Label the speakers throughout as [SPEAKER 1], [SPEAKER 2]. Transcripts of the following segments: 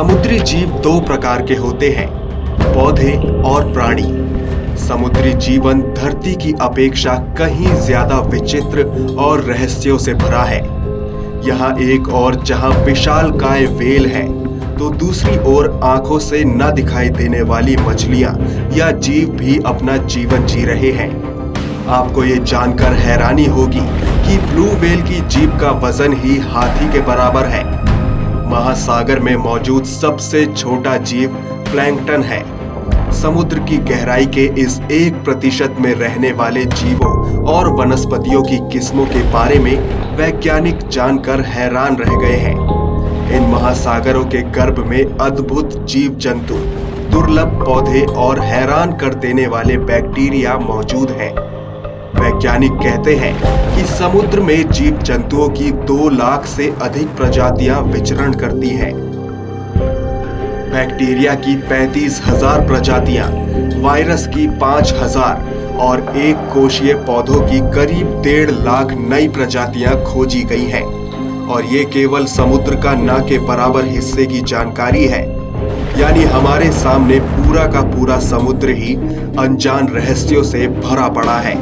[SPEAKER 1] समुद्री जीव दो प्रकार के होते हैं, पौधे और प्राणी। समुद्री जीवन धरती की अपेक्षा कहीं ज्यादा विचित्र और रहस्यों से भरा है। यहाँ एक और जहाँ विशालकाय व्हेल है, तो दूसरी ओर आंखों से न दिखाई देने वाली मछलियां या जीव भी अपना जीवन जी रहे हैं। आपको ये जानकर हैरानी होगी कि ब्लू व्हेल की जीभ का वजन ही हाथी के बराबर है। महासागर में मौजूद सबसे छोटा जीव प्लैंकटन है। समुद्र की गहराई के इस 1% में रहने वाले जीवों और वनस्पतियों की किस्मों के बारे में वैज्ञानिक जानकर हैरान रह गए हैं। इन महासागरों के गर्भ में अद्भुत जीव जंतु, दुर्लभ पौधे और हैरान कर देने वाले बैक्टीरिया मौजूद हैं। वैज्ञानिक कहते हैं कि समुद्र में जीव जंतुओं की 2 लाख से अधिक प्रजातियां विचरण करती हैं। बैक्टीरिया की 35,000 प्रजातियां, वायरस की 5,000 और एक कोशीय पौधों की करीब 1.5 लाख नई प्रजातियां खोजी गई हैं। और ये केवल समुद्र का न के बराबर हिस्से की जानकारी है। यानी हमारे सामने पूरा का पूरा समुद्र ही अनजान रहस्यों से भरा पड़ा है।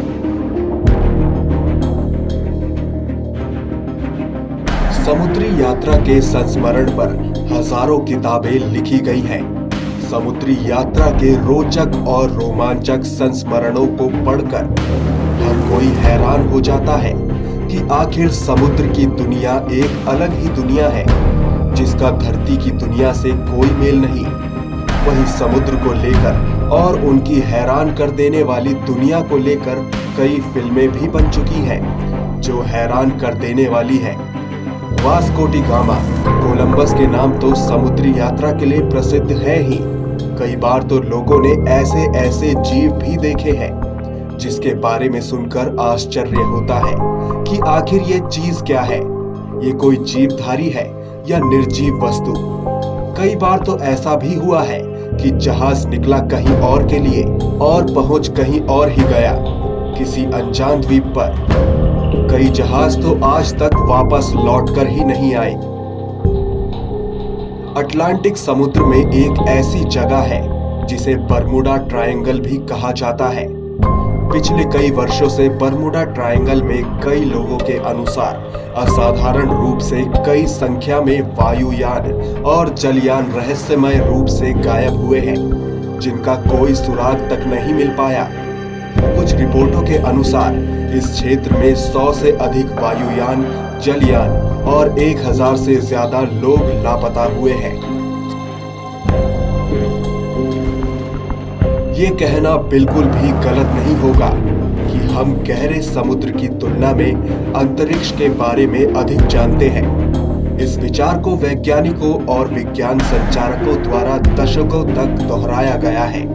[SPEAKER 1] समुद्री यात्रा के संस्मरण पर हजारों किताबें लिखी गई हैं। समुद्री यात्रा के रोचक और रोमांचक संस्मरणों को पढ़कर हर कोई हैरान हो जाता है कि आखिर समुद्र की दुनिया एक अलग ही दुनिया है, जिसका धरती की दुनिया से कोई मेल नहीं। वहीं समुद्र को लेकर और उनकी हैरान कर देने वाली दुनिया को लेकर कई फिल्में भी बन चुकी हैं, जो हैरान कर देने वाली है। वास्को डी गामा, कोलंबस के नाम तो समुद्री यात्रा के लिए प्रसिद्ध है ही। कई बार तो लोगों ने ऐसे ऐसे जीव भी देखे हैं जिसके बारे में सुनकर आश्चर्य होता है कि आखिर ये चीज क्या है। ये कोई जीवधारी है या निर्जीव वस्तु। कई बार तो ऐसा भी हुआ है कि जहाज निकला कहीं और के लिए और पहुंच कहीं और ही गया, किसी अनजान द्वीप पर। कई जहाज तो आज तक वापस लौटकर ही नहीं आए। अटलांटिक समुद्र में एक ऐसी जगह है जिसे बरमुडा ट्रायंगल भी कहा जाता है। पिछले कई वर्षों से बरमुडा ट्रायंगल में कई लोगों के अनुसार असाधारण रूप से कई संख्या में वायुयान और जलयान रहस्यमय रूप से गायब हुए हैं, जिनका कोई सुराग तक नहीं मिल पाया। कुछ रिपोर्टों के अनुसार इस क्षेत्र में 100 से अधिक वायुयान, जलयान और 1000 से ज्यादा लोग लापता हुए हैं। ये कहना बिल्कुल भी गलत नहीं होगा कि हम गहरे समुद्र की तुलना में अंतरिक्ष के बारे में अधिक जानते हैं। इस विचार को वैज्ञानिकों और विज्ञान संचारकों द्वारा दशकों तक दोहराया गया है।